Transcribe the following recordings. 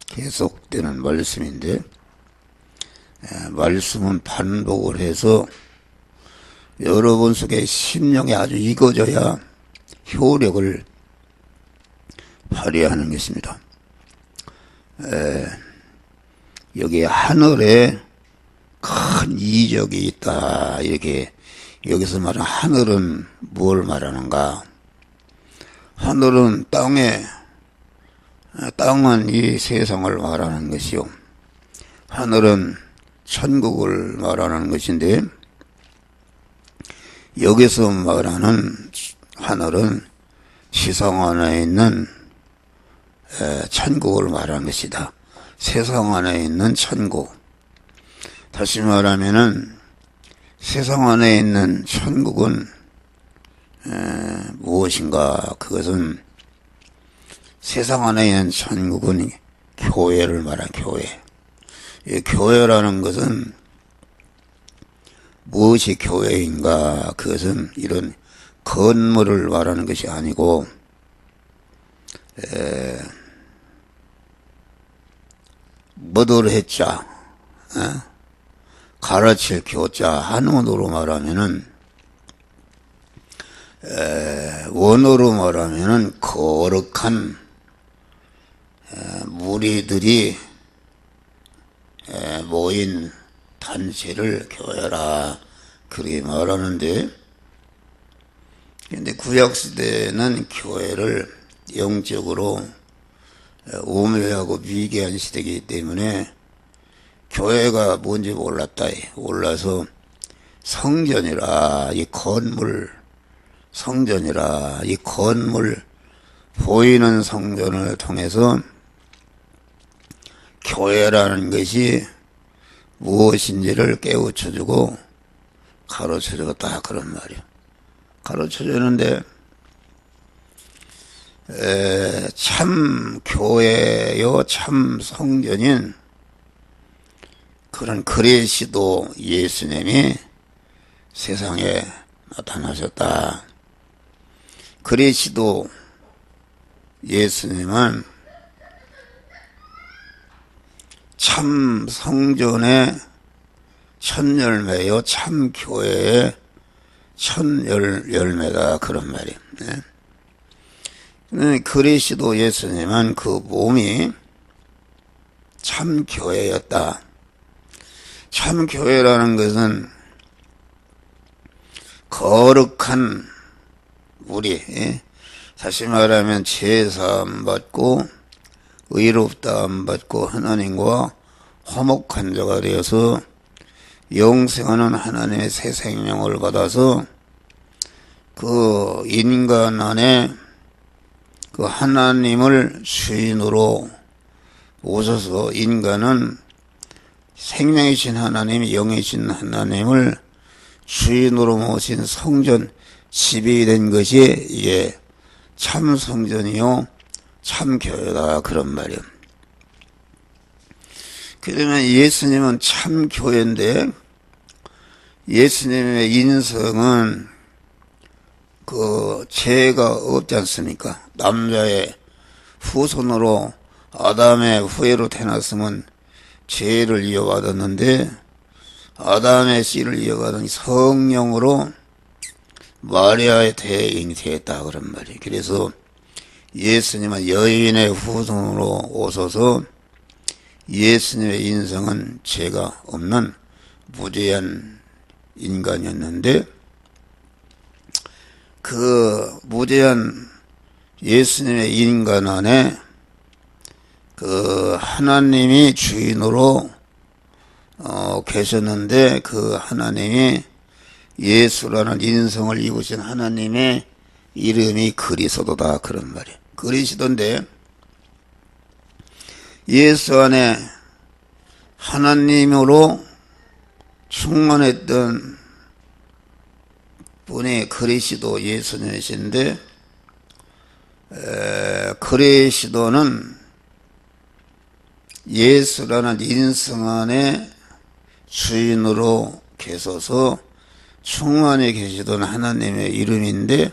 계속되는 말씀인데, 말씀은 반복을 해서 여러분 속에 심령이 아주 익어져야 효력을 발휘하는 것입니다. 여기 하늘에 큰 이적이 있다. 이렇게 여기서 말하는 하늘은 뭘 말하는가? 하늘은 땅은 이 세상을 말하는 것이요. 하늘은 천국을 말하는 것인데, 여기서 말하는 하늘은 세상 안에 있는 천국을 말하는 것이다. 세상 안에 있는 천국. 다시 말하면은 세상 안에 있는 천국은 무엇인가? 그것은 세상 안에 있는 천국은 교회를 말하는 교회. 이 교회라는 것은 무엇이 교회인가? 그것은 이런 건물을 말하는 것이 아니고 뭐들 했자 가르칠 교자 한문으로 말하면은 원어로 말하면은 거룩한 무리들이 모인 단체를 교회라 그렇게 말하는데, 근데 구약시대는 교회를 영적으로 오묘하고 미개한 시대이기 때문에 교회가 뭔지 몰라서 성전이라, 이 건물 성전이라, 이 건물 보이는 성전을 통해서 교회라는 것이 무엇인지를 깨우쳐주고 가르쳐주었다 그런 말이에요. 가르쳐주는데 참 교회요 참 성전인 그런 그리스도 예수님이 세상에 나타나셨다. 그리스도 예수님은 참 성전의 첫 열매요 참 교회의 첫 열매다 그런 말이에요. 그리스도 예수님은 그 몸이 참 교회였다. 참 교회라는 것은 거룩한 무리, 다시 말하면 제사함 받고 의롭다함 받고 하나님과 화목한 자가 되어서 영생하는 하나님의 새 생명을 받아서 그 인간 안에 그 하나님을 주인으로 오셔서 인간은 생명이신 하나님, 영이신 하나님을 주인으로 모신 성전 집이 된 것이 이게 참 성전이요 참 교회다 그런 말이에요. 그러면 예수님은 참 교회인데, 예수님의 인성은 그 죄가 없지 않습니까? 남자의 후손으로 아담의 후예로 태어났으면 죄를 이어받았는데, 아담의 씨를 이어가던 성령으로 마리아의 대인이 되었다 그런 말이에요. 그래서 예수님은 여인의 후손으로 오셔서 예수님의 인성은 죄가 없는 무죄한 인간이었는데, 그 무죄한 예수님의 인간 안에 그 하나님이 주인으로 계셨는데, 그 하나님이 예수라는 인성을 입으신 하나님의 이름이 그리스도다 그런 말이에요. 그리스도인데 예수 안에 하나님으로 충만했던 분이 그리스도 예수님이신데, 그리스도는 예수라는 인성 안에 주인으로 계셔서 충만히 계시던 하나님의 이름인데,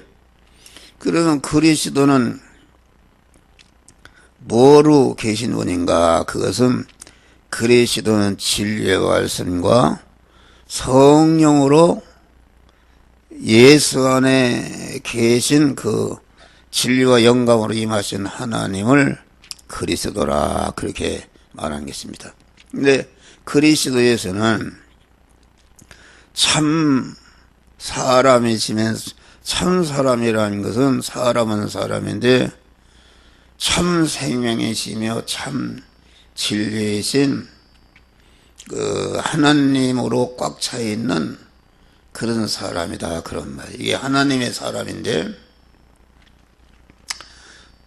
그러면 그리스도는 뭐로 계신 분인가? 그것은 그리스도는 진리의 말씀과 성령으로 예수 안에 계신 그 진리와 영감으로 임하신 하나님을 그리스도라 그렇게 말하는 것입니다. 근데 그리스도에서는 참 사람이시면서 참 사람이라는 것은 사람은 사람인데 참 생명이시며 참 진리이신 그 하나님으로 꽉 차 있는 그런 사람이다 그런 말. 이게 하나님의 사람인데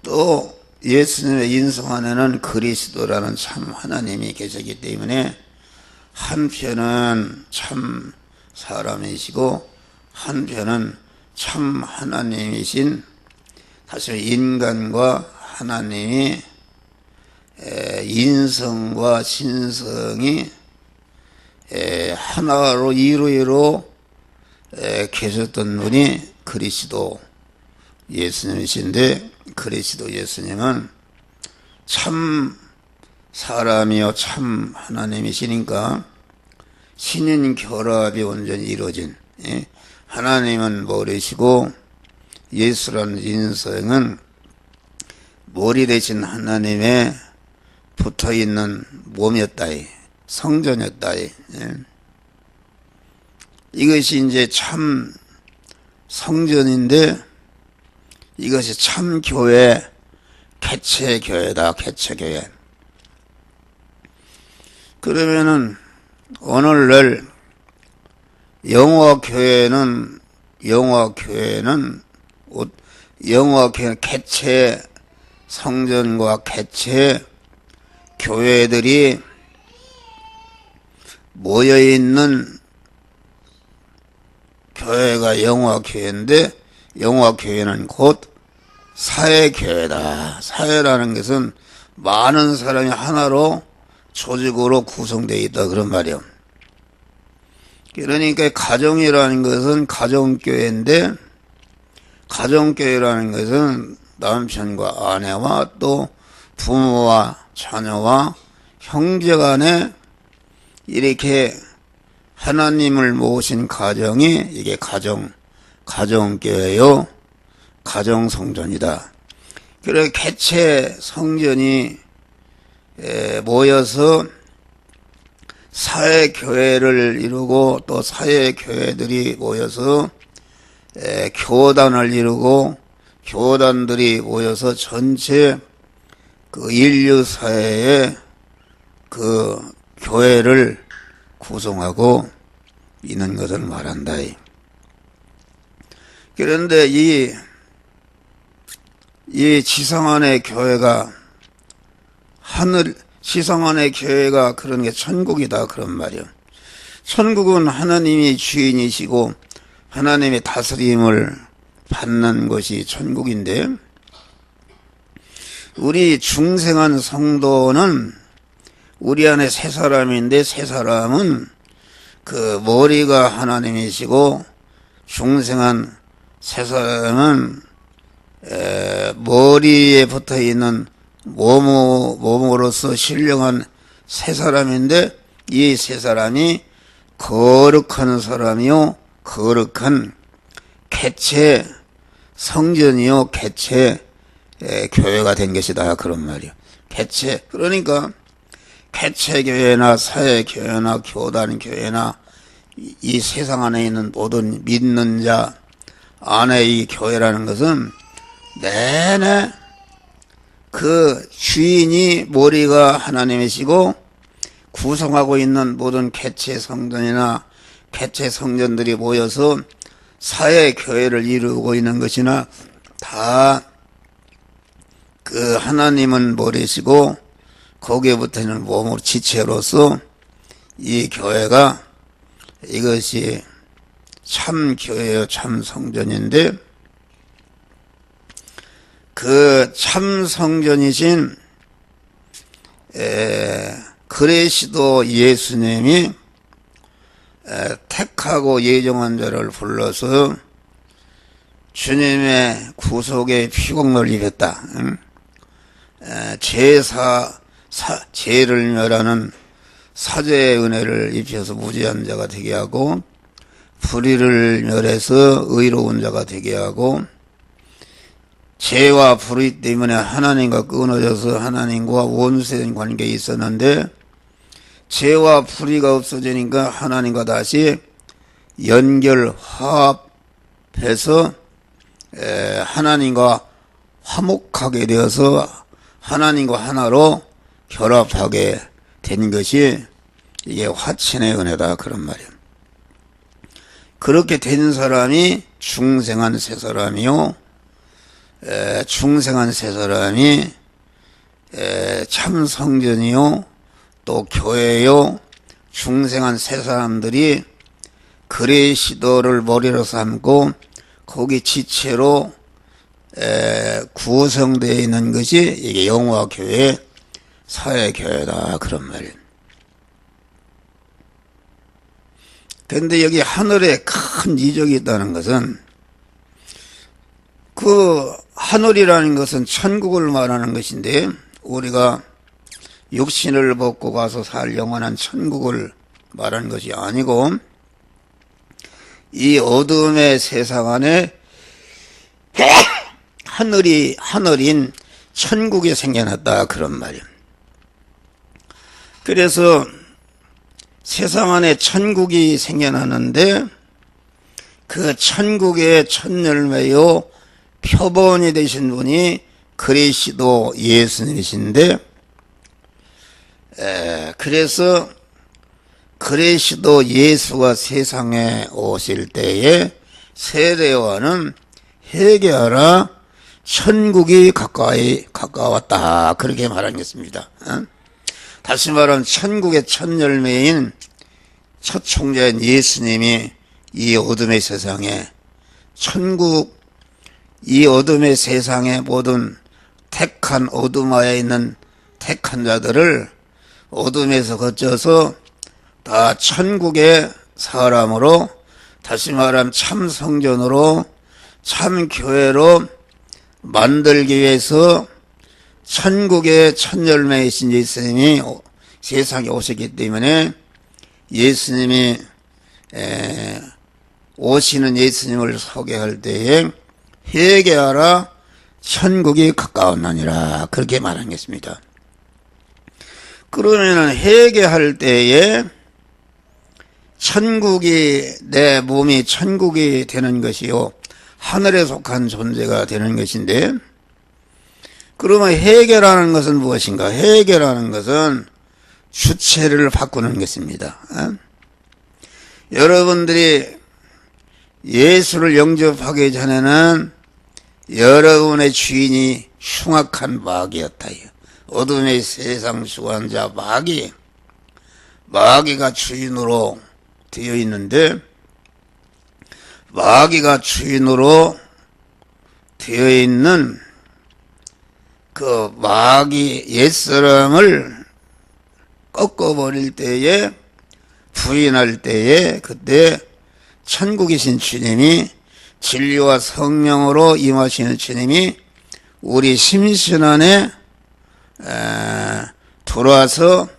또 예수님의 인성 안에는 그리스도라는 참 하나님이 계시기 때문에 한편은 참 사람이시고 한편은 참 하나님이신 다시 인간과 하나님이 인성과 신성이 하나로 이루이로 계셨던 분이 그리스도 예수님이신데 그리스도 예수님은 참 사람이요 참 하나님이시니까 신인 결합이 온전히 이루어진 하나님은 머리시고 예수라는 인성은 머리 대신 하나님의 붙어있는 몸이었다이 성전이었다이 이것이 이제 참 성전인데 이것이 참 교회 개체 교회다 개체 교회. 그러면은 오늘날 영화 교회는 개체 성전과 개체 교회들이 모여있는 교회가 영화교회인데 영화교회는 곧 사회교회다. 사회라는 것은 많은 사람이 하나로 조직으로 구성되어 있다 그런 말이요. 그러니까 가정이라는 것은 가정교회인데 가정교회라는 것은 남편과 아내와 또 부모와 자녀와 형제간에 이렇게 하나님을 모신 가정이 이게 가정교회요 가정성전이다. 그래서 개체 성전이 모여서 사회교회를 이루고 또 사회교회들이 모여서 교단을 이루고 교단들이 모여서 전체 그 인류 사회의 그 교회를 구성하고 있는 것을 말한다. 그런데 이 지상 안의 교회가 지상 안의 교회가 그런 게 천국이다 그런 말이요. 천국은 하나님이 주인이시고 하나님의 다스림을 받는 것이 천국인데 우리 중생한 성도는 우리 안에 세 사람인데 세 사람은 그 머리가 하나님이시고 중생한 세 사람은 머리에 붙어있는 몸으로서 신령한 세 사람인데 이 세 사람이 거룩한 사람이요 거룩한 개체 성전이요 개체 교회가 된 것이다 그런 말이요. 개체 그러니까 개체교회나 사회교회나 교단교회나 이 세상 안에 있는 모든 믿는 자 안에 이 교회라는 것은 내내 그 주인이 머리가 하나님이시고 구성하고 있는 모든 개체 성전이나 개체 성전들이 모여서 사회교회를 이루고 있는 것이나 다 그 하나님은 머리시고 거기에 붙어있는 몸으로 지체로서 이 교회가 이것이 참 교회요 참 성전인데 그 참 성전이신 그리스도 예수님이 택하고 예정한 자를 불러서 주님의 구속의 피공을 입혔다. 죄를 멸하는 사죄의 은혜를 입혀서 무죄한 자가 되게 하고, 불의를 멸해서 의로운 자가 되게 하고, 죄와 불의 때문에 하나님과 끊어져서 하나님과 원수된 관계에 있었는데, 죄와 불의가 없어지니까 하나님과 다시 연결, 화합해서 하나님과 화목하게 되어서 하나님과 하나로 결합하게 된 것이 이게 화친의 은혜다, 그런 말이에요. 그렇게 된 사람이 중생한 새 사람이요, 중생한 새 사람이 참 성전이요, 또 교회요, 중생한 새 사람들이 그리스도를 머리로 삼고 거기 지체로 구성되어 있는 것이 이게 영화교회, 사회교회다, 그런 말이에요. 그런데 여기 하늘에 큰 이적이 있다는 것은, 그 하늘이라는 것은 천국을 말하는 것인데, 우리가 육신을 벗고 가서 살 영원한 천국을 말하는 것이 아니고, 이 어둠의 세상 안에 하늘인 천국이 생겨났다, 그런 말이에요. 그래서 세상 안에 천국이 생겨나는데, 그 천국의 첫 열매요 표본이 되신 분이 그리스도 예수님이신데, 그래서 그리스도 예수가 세상에 오실 때에 세례요한은 회개하라, 천국이 가까웠다, 그렇게 말한 것입니다. 다시 말하면 천국의 첫 열매인 첫 총자인 예수님이 이 어둠의 세상에, 이 어둠의 세상에 모든 택한 어둠하에 있는 택한 자들을 어둠에서 거쳐서 다 천국의 사람으로, 다시 말하면 참 성전으로, 참 교회로 만들기 위해서 천국의 첫 열매이신 예수님이 세상에 오셨기 때문에, 예수님이 오시는 예수님을 소개할 때에 회개하라, 천국이 가까웠나니라, 그렇게 말한 것입니다. 그러면은 회개할 때에 천국이, 내 몸이 천국이 되는 것이요, 하늘에 속한 존재가 되는 것인데, 그러면 회개라는 것은 무엇인가? 회개라는 것은 주체를 바꾸는 것입니다. 여러분들이 예수를 영접하기 전에는 여러분의 주인이 흉악한 마귀였다. 어둠의 세상 주관자 마귀가 주인으로 되어 있는데, 마귀가 주인으로 되어 있는 그 마귀 옛사람을 꺾어버릴 때에, 부인할 때에, 그때 천국이신 주님이, 진리와 성령으로 임하시는 주님이 우리 심신 안에 들어와서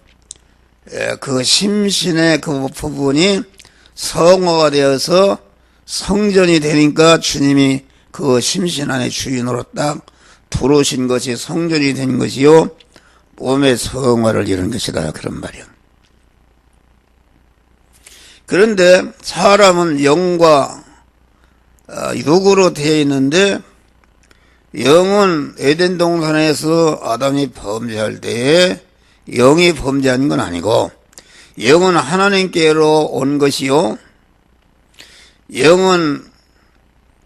그 심신의 그 부분이 성화가 되어서 성전이 되니까 주님이 그 심신 안에 주인으로 딱 들어오신 것이 성전이 된 것이요, 몸의 성화를 이룬 것이다, 그런 말이요. 그런데 사람은 영과 육으로 되어 있는데, 영은 에덴 동산에서 아담이 범죄할 때에 영이 범죄한 건 아니고, 영은 하나님께로 온 것이요, 영은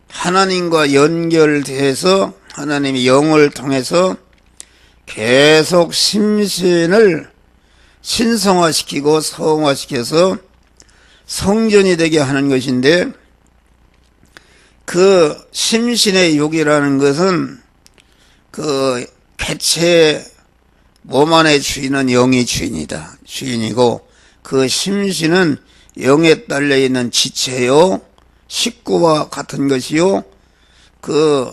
하나님과 연결돼서 하나님이 영을 통해서 계속 심신을 신성화시키고 성화시켜서 성전이 되게 하는 것인데, 그 심신의 육이라는 것은 그 개체 몸 안의 주인은 영이 주인이고, 그 심신은 영에 딸려 있는 지체요, 식구와 같은 것이요, 그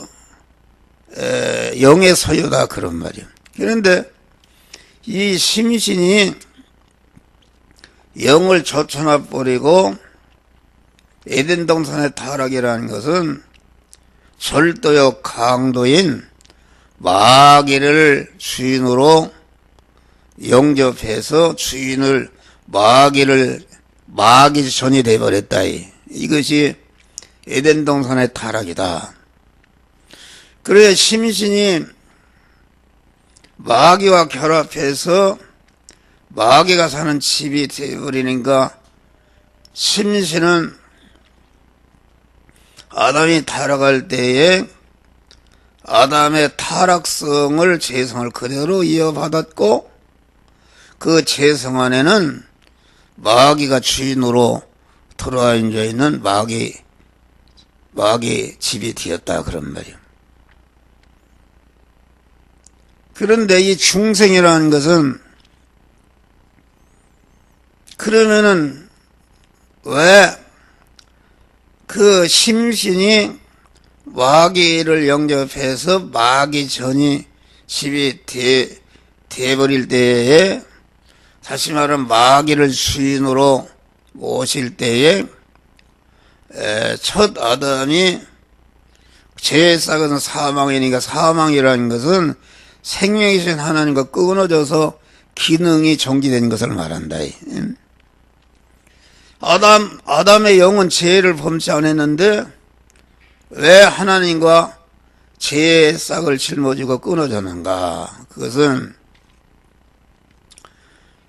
영의 소유다, 그런 말이에요. 그런데 이 심신이 영을 젖혀놔 버리고 에덴 동산의 타락이라는 것은 절도요 강도인 마귀를 주인으로 영접해서 주인을 마귀 전이 되어버렸다. 이것이 에덴 동산의 타락이다. 그래야 심신이 마귀와 결합해서 마귀가 사는 집이 되어버리니까 심신은 아담이 타락할 때에 아담의 타락성을 재성을 그대로 이어받았고 그 재성 안에는 마귀가 주인으로 들어와 있는 마귀 집이 되었다 그런 말이에요. 그런데 이 중생이라는 것은 그러면은 왜 그 심신이 마귀를 영접해서 마귀 전이 집이 되어버릴 때에 다시 말하면 마귀를 주인으로 모실 때에 첫 아담이 죄의 싹은 사망이니까 사망이라는 것은 생명이신 하나님과 끊어져서 기능이 정지된 것을 말한다. 아담의 영은 죄를 범치 않았는데 왜 하나님과 죄의 싹을 짊어지고 끊어졌는가? 그것은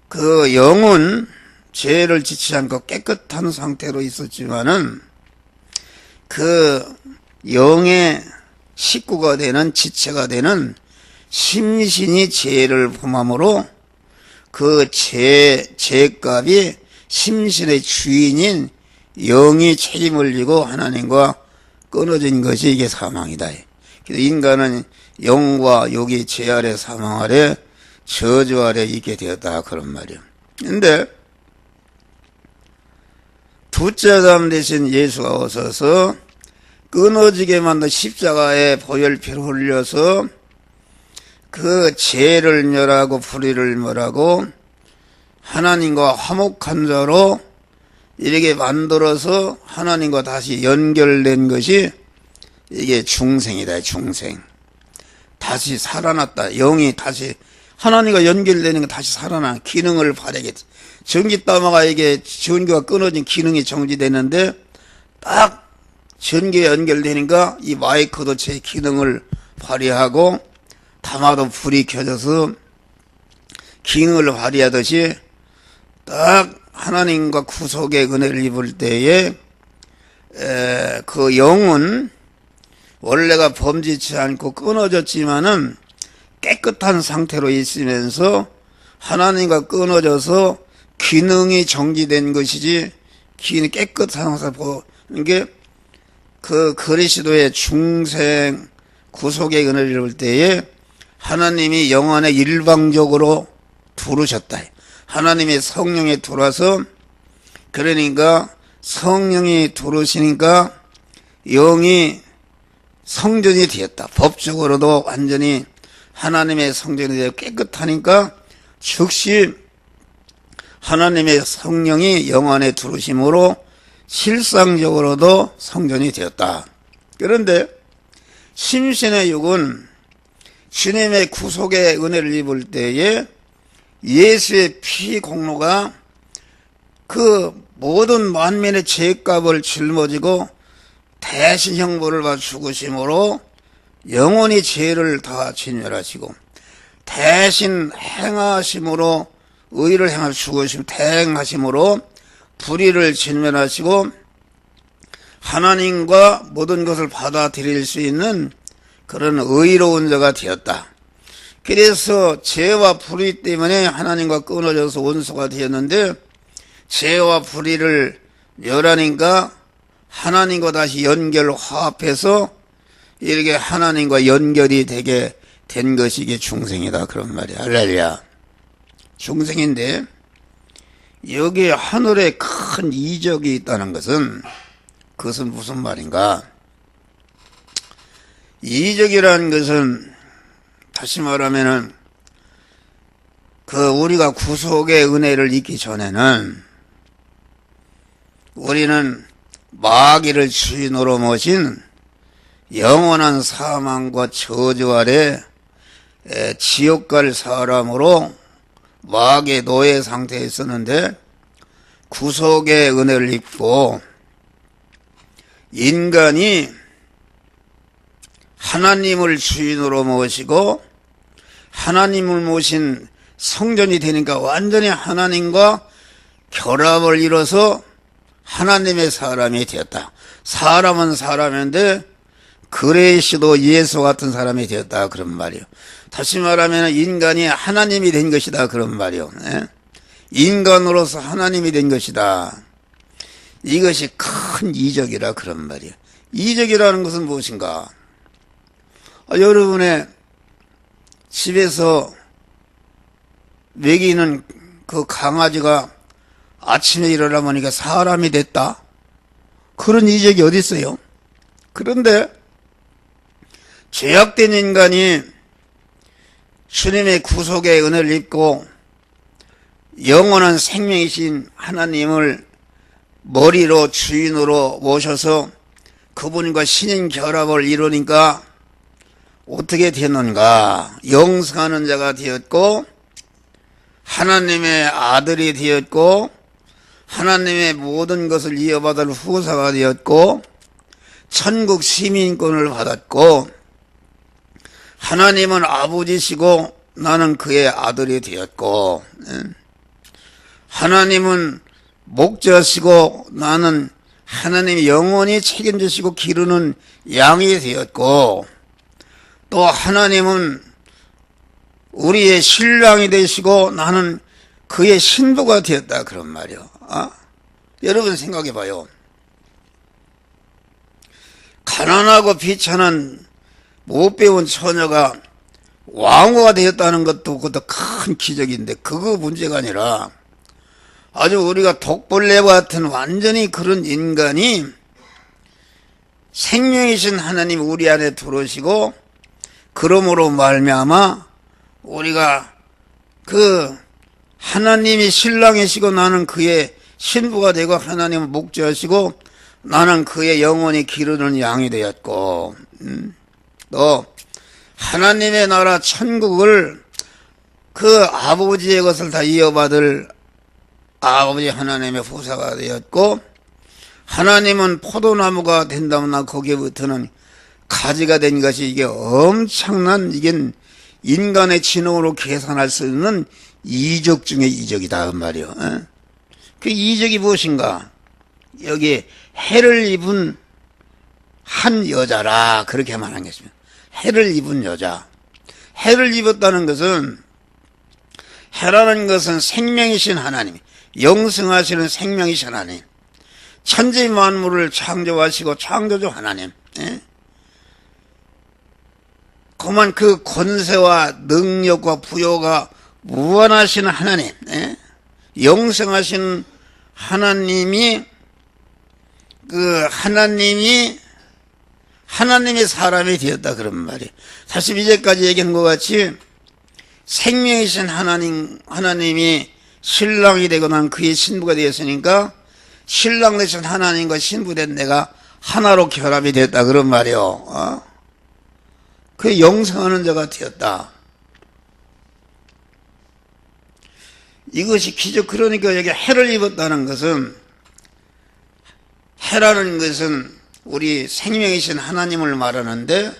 그 영은 죄를 짓지 않고 깨끗한 상태로 있었지만은 그 영의 식구가 되는 지체가 되는 심신이 죄를 범함으로 그 죄값이 심신의 주인인 영이 책임을 지고 하나님과 끊어진 것이 이게 사망이다. 그래서 인간은 영과 육이 죄 아래 사망 아래 저주 아래 있게 되었다 그런 말이에요. 근데 둘째 아담 대신 예수가 오셔서 끊어지게 만든 십자가에 보혈피를 흘려서 그 죄를 멸하고 불의를 멸하고 하나님과 화목한 자로 이렇게 만들어서 하나님과 다시 연결된 것이 이게 중생이다. 중생. 다시 살아났다. 영이 다시 하나님과 연결되는 게 다시 살아나 기능을 발휘하겠지. 전기따마가 이게 전기가 끊어진 기능이 정지되는데 딱 전기에 연결되니까 이 마이크도 제 기능을 발휘하고 담아도 불이 켜져서 기능을 발휘하듯이 딱 하나님과 구속의 은혜를 입을 때에 그 영은 원래가 범죄치 않고 끊어졌지만은 깨끗한 상태로 있으면서 하나님과 끊어져서 기능이 정지된 것이지 깨끗한 상태로 보는 게 그 그리스도의 중생 구속의 은혜를 입을 때에 하나님이 영 안에 일방적으로 두르셨다. 하나님의 성령이 들어와서 그러니까 성령이 들어오시니까 영이 성전이 되었다. 법적으로도 완전히 하나님의 성전이 되어 깨끗하니까 즉시 하나님의 성령이 영 안에 들어오심으로 실상적으로도 성전이 되었다. 그런데 심신의 육은 주님의 구속의 은혜를 입을 때에 예수의 피 공로가 그 모든 만민의 죄값을 짊어지고 대신 형벌을 받아 죽으심으로 영원히 죄를 다 진멸하시고 대신 행하심으로 의를 행하여 죽으시고 대행하심으로 불의를 진멸하시고 하나님과 모든 것을 받아들일 수 있는 그런 의로운 자가 되었다. 그래서 죄와 불의 때문에 하나님과 끊어져서 원수가 되었는데 죄와 불의를 멸하니까 하나님과 다시 연결 화합해서 이렇게 하나님과 연결이 되게 된 것이 이게 중생이다 그런 말이야. 할렐루야. 중생인데 여기에 하늘에 큰 이적이 있다는 것은 그것은 무슨 말인가? 이적이라는 것은 다시 말하면은 우리가 구속의 은혜를 잊기 전에는 우리는 마귀를 주인으로 모신 영원한 사망과 저주 아래 지옥 갈 사람으로 마귀의 노예 상태에 있었는데, 구속의 은혜를 입고 인간이 하나님을 주인으로 모시고 하나님을 모신 성전이 되니까 완전히 하나님과 결합을 이뤄서 하나님의 사람이 되었다. 사람은 사람인데 그리스도 예수 같은 사람이 되었다, 그런 말이요. 다시 말하면 인간이 하나님이 된 것이다, 그런 말이요. 인간으로서 하나님이 된 것이다. 이것이 큰 이적이라, 그런 말이요. 이적이라는 것은 무엇인가? 여러분의 집에서 먹이는 그 강아지가 아침에 일어나 보니까 사람이 됐다? 그런 이적이 어디 있어요? 그런데 죄악된 인간이 주님의 구속의 은혜를 입고 영원한 생명이신 하나님을 머리로 주인으로 모셔서 그분과 신인 결합을 이루니까 어떻게 되었는가? 영생하는 자가 되었고 하나님의 아들이 되었고 하나님의 모든 것을 이어받을 후사가 되었고 천국 시민권을 받았고 하나님은 아버지시고 나는 그의 아들이 되었고 하나님은 목자시고 나는 하나님이 영원히 책임지시고 기르는 양이 되었고, 또 하나님은 우리의 신랑이 되시고 나는 그의 신부가 되었다, 그런 말이요. 여러분 생각해 봐요. 가난하고 비천한 못 배운 처녀가 왕후가 되었다는 것도 그것도 큰 기적인데, 그거 문제가 아니라 아주 우리가 독벌레와 같은 완전히 그런 인간이 생명이신 하나님 우리 안에 들어오시고, 그러므로 말미암아 우리가 그 하나님이 신랑이시고 나는 그의 신부가 되고 하나님은 목자시고 나는 그의 영원히 기르는 양이 되었고, 또 하나님의 나라 천국을 그 아버지의 것을 다 이어받을 아버지 하나님의 후사가 되었고, 하나님은 포도나무가 된다면 나 거기에부터는 가지가 된 것이, 이게 엄청난, 이게 인간의 지능으로 계산할 수 있는 이적 중의 이적이다, 그 말이요. 그 이적이 무엇인가? 여기 해를 입은 한 여자라, 그렇게 말한 것입니다. 해를 입은 여자. 해를 입었다는 것은, 해라는 것은 생명이신 하나님, 영생하시는 생명이신 하나님, 천지 만물을 창조하시고 창조주 하나님, 그만 그 권세와 능력과 부여가 무한하신 하나님, 영생하신 하나님이, 그 하나님의 사람이 되었다, 그런 말이에요. 사실 이제까지 얘기한 것 같이 생명이신 하나님이 신랑이 되고 난 그의 신부가 되었으니까 신랑 되신 하나님과 신부 된 내가 하나로 결합이 됐다, 그런 말이에요. 그 영생하는 자가 되었다. 이것이 기적. 그러니까 여기 해를 입었다는 것은, 해라는 것은 우리 생명이신 하나님을 말하는데,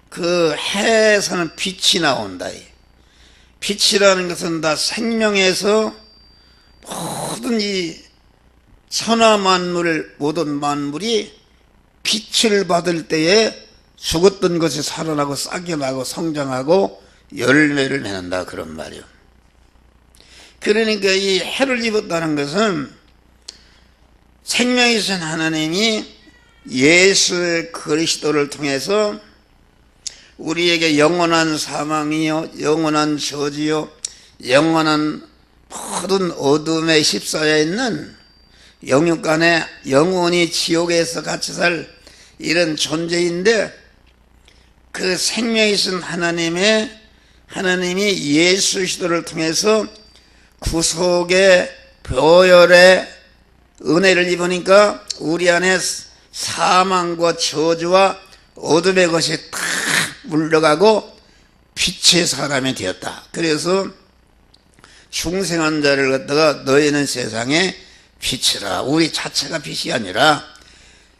그 해에서는 빛이 나온다. 빛이라는 것은 다 생명에서 모든 이 천하만물, 모든 만물이 빛을 받을 때에 죽었던 것이 살아나고 싹이 나고 성장하고 열매를 맺는다, 그런 말이요. 그러니까 이 해를 입었다는 것은 생명이신 하나님이 예수 그리스도를 통해서 우리에게 영원한 사망이요, 영원한 저주요, 영원한 모든 어둠에 휩싸여 있는 영육간에 영원히 지옥에서 같이 살 이런 존재인데, 그 생명이신 하나님의 하나님이 예수 그리스도를 통해서 구속의 보혈의 은혜를 입으니까 우리 안에 사망과 저주와 어둠의 것이 다 물러가고 빛의 사람이 되었다. 그래서 중생한 자를 갖다가 너희는 세상에 빛이라. 우리 자체가 빛이 아니라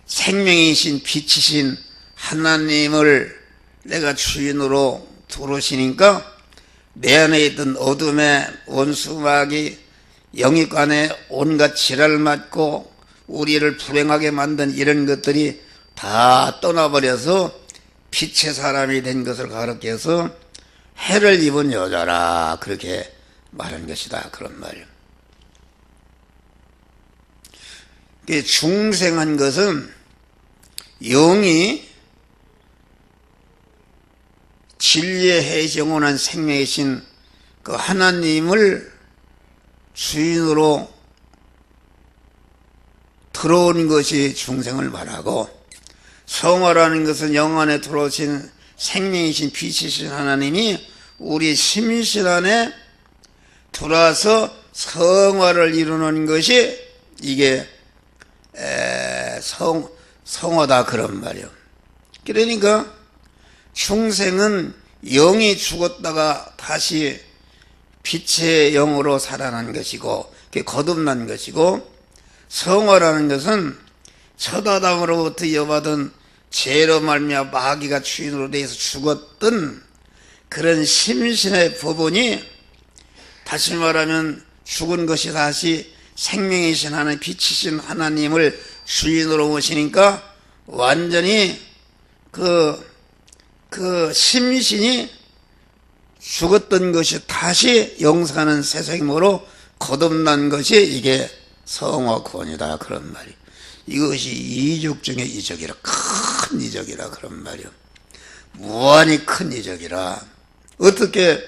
생명이신 빛이신 하나님을 내가 주인으로 두르시니까 내 안에 있던 어둠의 원수마귀 영육간에 온갖 지랄을 맞고 우리를 불행하게 만든 이런 것들이 다 떠나버려서 빛의 사람이 된 것을 가르쳐서 해를 입은 여자라 그렇게 말한 것이다. 그런 말이에요. 중생한 것은 영이 진리의 해시 영원한 생명이신 그 하나님을 주인으로 들어온 것이 중생을 말하고, 성화라는 것은 영 안에 들어오신 생명이신 빛이신 하나님이 우리 심신 안에 들어와서 성화를 이루는 것이 이게 성화다 그런 말이요. 그러니까 중생은 영이 죽었다가 다시 빛의 영으로 살아난 것이고 거듭난 것이고, 성화라는 것은 첫 아담으로부터 이어받은 죄로 말미암아 마귀가 주인으로 되어서 죽었던 그런 심신의 부분이 다시 말하면 죽은 것이 다시 생명이신 하나님, 빛이신 하나님을 주인으로 모시니까 완전히 그 심신이 죽었던 것이 다시 영생하는 새 생명으로 거듭난 것이 이게 성화 구원이다 그런 말이. 이것이 이적 중의 이적이라, 큰 이적이라 그런 말이요. 무한히 큰 이적이라. 어떻게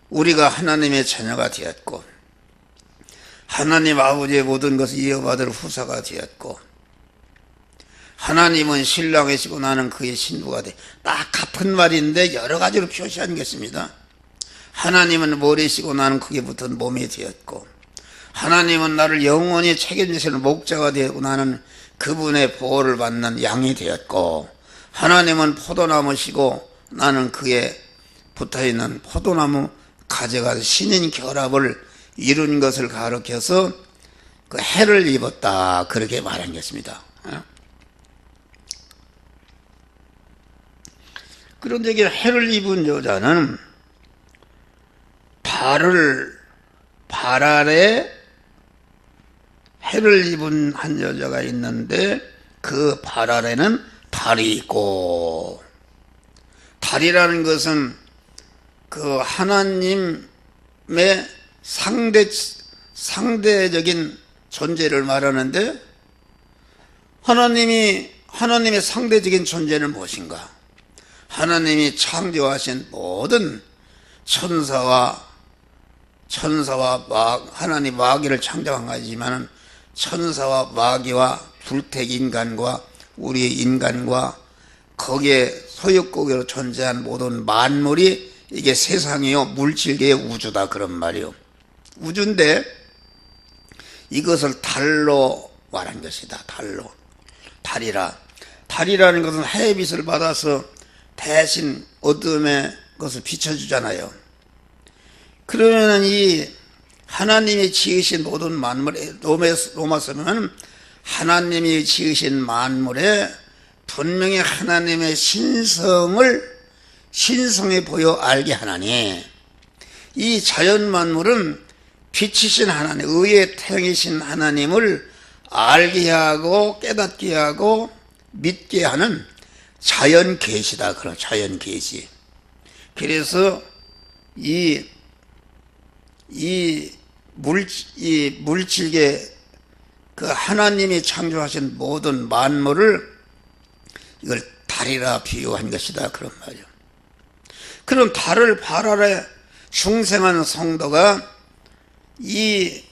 우리가 하나님의 자녀가 되었고 하나님 아버지의 모든 것을 이어받을 후사가 되었고, 하나님은 신랑이시고 나는 그의 신부가 돼. 딱 같은 말인데 여러 가지로 표시한 것입니다. 하나님은 머리시고 나는 그게 붙은 몸이 되었고, 하나님은 나를 영원히 책임지시는 목자가 되었고 나는 그분의 보호를 받는 양이 되었고, 하나님은 포도나무시고 나는 그에 붙어있는 포도나무 가지가 신인 결합을 이룬 것을 가르쳐서 그 해를 입었다 그렇게 말한 것입니다. 그런데 이 해를 입은 여자는 발 아래 해를 입은 한 여자가 있는데 그 발 아래는 달이 있고, 달이라는 것은 그 하나님의 상대적인 존재를 말하는데, 하나님의 상대적인 존재는 무엇인가? 하나님이 창조하신 모든 하나님 마귀를 창조한 거지만 천사와 마귀와 불택 인간과 우리 인간과 거기에 소유국으로 존재한 모든 만물이 이게 세상이요 물질계의 우주다 그런 말이요. 우주인데 이것을 달로 말한 것이다. 달이라는 것은 햇빛을 받아서 대신 어둠의 것을 비춰주잖아요. 그러면 이 하나님이 지으신 모든 만물에, 로마서는 하나님이 지으신 만물에 분명히 하나님의 신성에 보여 알게 하나니, 이 자연 만물은 빛이신 하나님, 의의 태양이신 하나님을 알게 하고 깨닫게 하고 믿게 하는 자연 계시다. 그런 자연 계시. 그래서 이 물질계 그 하나님이 창조하신 모든 만물을 이걸 달이라 비유한 것이다 그런 말이요. 그럼 달을 발 아래 중생한 성도가 이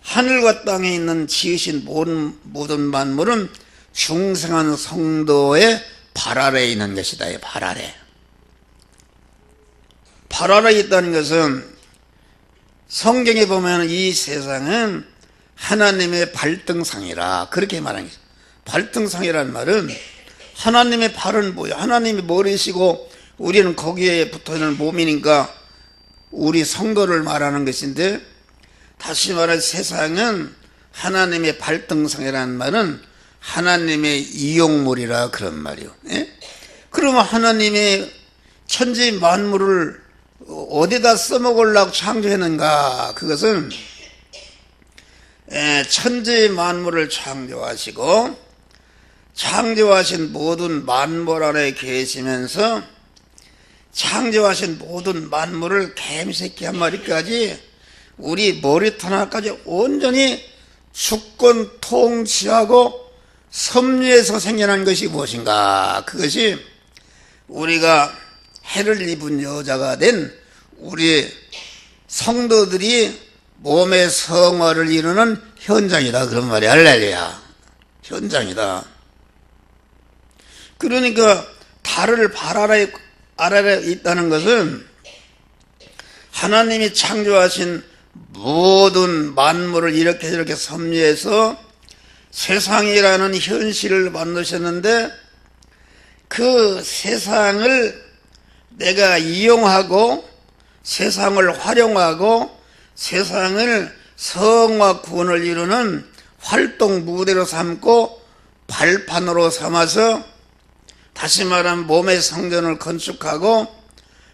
하늘과 땅에 있는 지으신 모든 만물은 중생한 성도의 발 아래에 있는 것이다. 발 아래. 발 아래 있다는 것은 성경에 보면 이 세상은 하나님의 발등상이라 그렇게 말하는 거죠. 발등상이라는 말은 하나님의 발은 뭐야? 하나님이 머리시고 우리는 거기에 붙어있는 몸이니까 우리 성도를 말하는 것인데, 다시 말해 세상은 하나님의 발등상이라는 말은 하나님의 이용물이라 그런 말이요. 예? 그러면 하나님의 천지 만물을 어디다 써먹으려고 창조했는가? 그것은 천지 만물을 창조하시고 창조하신 모든 만물 안에 계시면서 창조하신 모든 만물을 개미새끼 한 마리까지 우리 머리털 하나까지 온전히 주권 통치하고 섭리해서 생겨난 것이 무엇인가? 그것이 우리가 해를 입은 여자가 된 우리 성도들이 몸의 성화를 이루는 현장이다 그런 말이야. 할렐루야. 현장이다. 그러니까 달을 발 아래에 있다는 것은 하나님이 창조하신 모든 만물을 이렇게 저렇게 섭리해서 세상이라는 현실을 만드셨는데, 그 세상을 내가 이용하고 세상을 활용하고 세상을 성화 구원을 이루는 활동 무대로 삼고 발판으로 삼아서, 다시 말하면 몸의 성전을 건축하고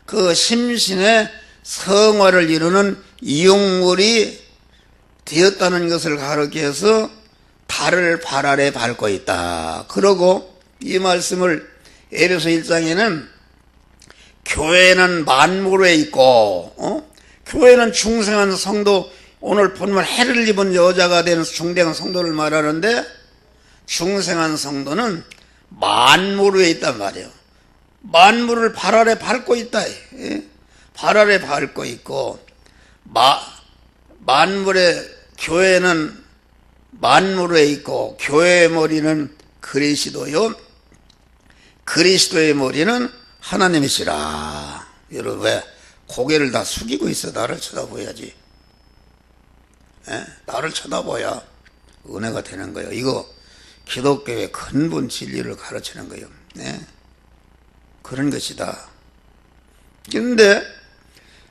그 심신의 성화를 이루는 이용물이 되었다는 것을 가르쳐서 달을 발 아래 밟고 있다. 그러고 이 말씀을 에베소 1장에는 교회는 만물에 있고, 교회는 중생한 성도, 오늘 본문 해를 입은 여자가 된 중대한 성도를 말하는데, 중생한 성도는 만물에 있단 말이에요. 만물을 발 아래 밟고 있다. 발 아래 밟고 있고, 만물의 교회는 만물에 있고, 교회의 머리는 그리스도요, 그리스도의 머리는 하나님이시라. 여러분, 왜 고개를 다 숙이고 있어? 나를 쳐다봐야지. 나를 쳐다봐야 은혜가 되는 거예요. 이거 기독교의 근본 진리를 가르치는 거예요. 그런 것이다. 그런데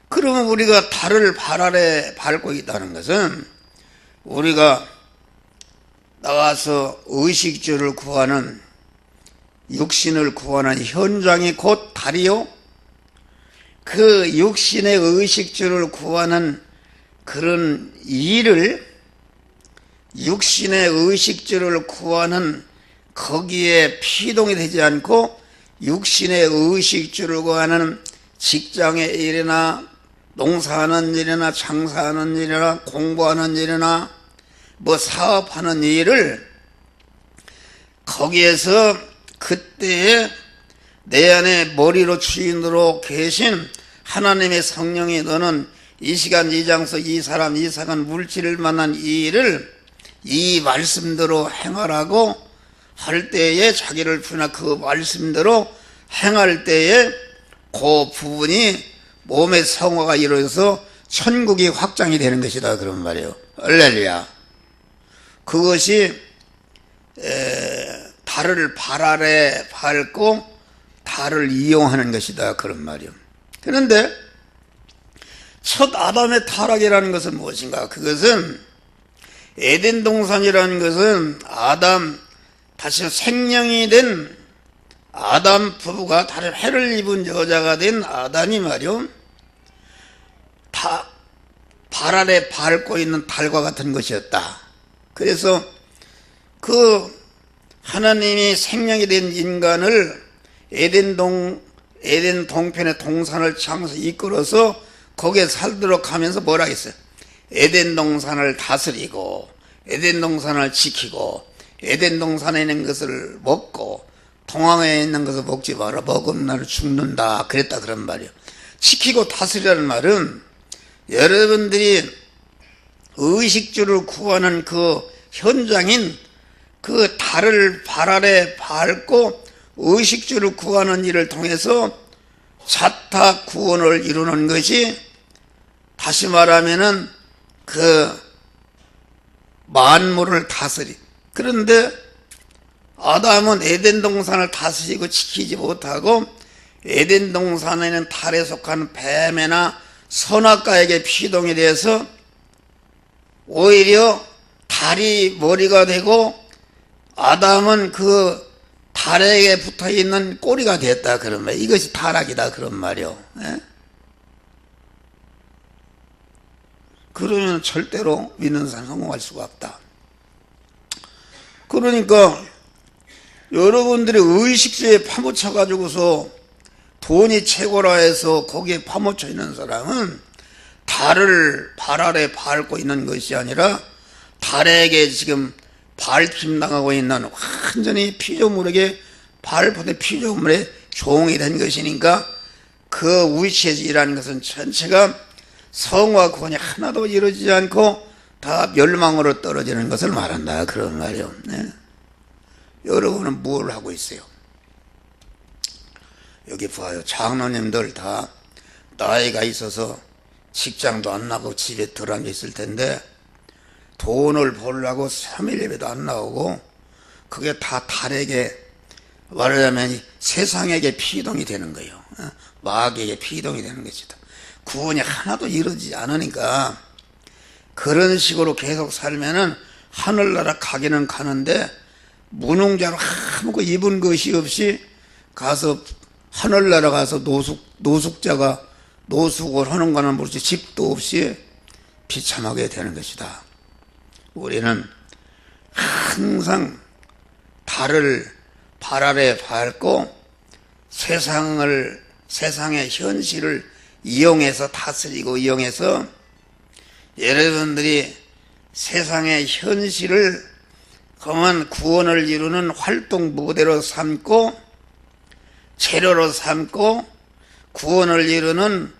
그러면 우리가 달을 발 아래 밟고 있다는 것은 우리가 나가서 의식주를 구하는, 육신을 구하는 현장이 곧 달이요, 그 육신의 의식주를 구하는 그런 일을, 육신의 의식주를 구하는 거기에 피동이 되지 않고 육신의 의식주를 구하는 직장의 일이나 농사하는 일이나 장사하는 일이나 공부하는 일이나 뭐 사업하는 일을 거기에서 그때에 내 안에 머리로 주인으로 계신 하나님의 성령이 너는 이 시간 이 장소 이 사람 이 사건 물질을 만난 이 일을 이 말씀대로 행하라고 할 때에 자기를 부나 그 말씀대로 행할 때에 그 부분이 몸의 성화가 이루어져서 천국이 확장이 되는 것이다 그런 말이에요. 할렐루야. 그것이 달을 발 아래 밟고 달을 이용하는 것이다 그런 말이에요. 그런데 첫 아담의 타락이라는 것은 무엇인가? 그것은 에덴 동산이라는 것은 아담, 다시 생명이 된 아담 부부가 다른 해를 입은 여자가 된 아담이 말이요, 발 아래 밟고 있는 달과 같은 것이었다. 그래서 그 하나님이 생명이 된 인간을 에덴 동편의 동산을 창조 이끌어서 거기에 살도록 하면서 뭐라 했어요? 에덴 동산을 다스리고 에덴 동산을 지키고 에덴 동산에 있는 것을 먹고 동항에 있는 것을 먹지 마라. 먹으면 나를 죽는다. 그랬다 그런 말이에요. 지키고 다스리라는 말은 여러분들이 의식주를 구하는 그 현장인 그 달을 발 아래 밟고 의식주를 구하는 일을 통해서 자타 구원을 이루는 것이, 다시 말하면은 그 만물을 다스리. 그런데 아담은 에덴 동산을 다스리고 지키지 못하고 에덴 동산에는 달에 속한 뱀이나 선악과에게 피동이 돼서 오히려 달이 머리가 되고 아담은 그 달에게 붙어있는 꼬리가 됐다 그런 말이에요. 이것이 타락이다 그런 말이요. 예? 그러면 절대로 믿는 사람 성공할 수가 없다. 그러니까 여러분들이 의식주에 파묻혀 가지고서 돈이 최고라 해서 거기에 파묻혀 있는 사람은 달을 발 아래 밟고 있는 것이 아니라 달에게 지금 밟힘 당하고 있는 완전히 피조물에게 밟힌 피조물의 종이 된 것이니까 그 위치에서 일하는 것은 전체가 성과 구원이 하나도 이루어지지 않고 다 멸망으로 떨어지는 것을 말한다 그런 말이요. 네. 여러분은 뭘 하고 있어요? 여기 봐요. 장로님들 다 나이가 있어서 직장도 안 나고 집에 들어앉아 있을 텐데 돈을 벌려고 3일 예배도 안 나오고 그게 다 달에게 말하자면 세상에게 피동이 되는 거예요. 마귀에게 피동이 되는 것이다. 구원이 하나도 이루어지지 않으니까 그런 식으로 계속 살면은 하늘나라 가기는 가는데 무능자로 아무것도 입은 것이 없이 가서 하늘나라 가서 노숙자가 노숙을 하는 거는 모르지 집도 없이 비참하게 되는 것이다. 우리는 항상 달을 발 아래 밟고 세상의 현실을 이용해서 다스리고 이용해서 여러분들이 세상의 현실을 그만 구원을 이루는 활동 무대로 삼고 재료로 삼고 구원을 이루는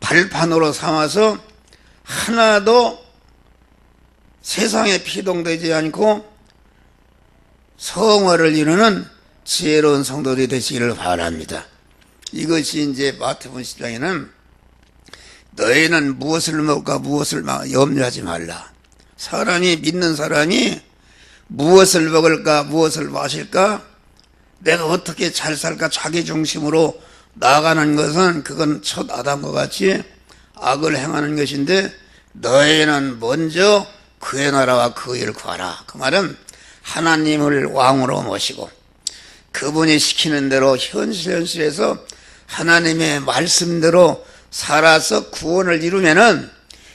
발판으로 삼아서 하나도 세상에 피동되지 않고 성화를 이루는 지혜로운 성도들이 되시기를 바랍니다. 이것이 이제 마태복음 10장에는 너희는 무엇을 먹을까 무엇을 염려하지 말라. 사람이 믿는 사람이 무엇을 먹을까 무엇을 마실까 내가 어떻게 잘 살까 자기 중심으로 나아가는 것은 그건 첫 아담과 같이 악을 행하는 것인데 너희는 먼저 그의 나라와 그 일을 구하라. 그 말은 하나님을 왕으로 모시고 그분이 시키는 대로 현실에서 하나님의 말씀대로 살아서 구원을 이루면은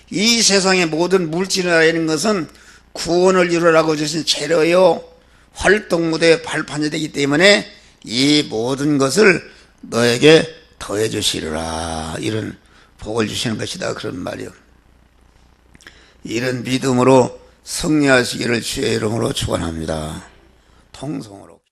이 세상의 모든 물질이라는 것은 구원을 이루라고 주신 재료요 활동 무대의 발판이 되기 때문에 이 모든 것을 너에게 더해 주시리라. 이런 복을 주시는 것이다 그런 말이요. 이런 믿음으로 승리하시기를 주의 이름으로 축원합니다. 통성으로.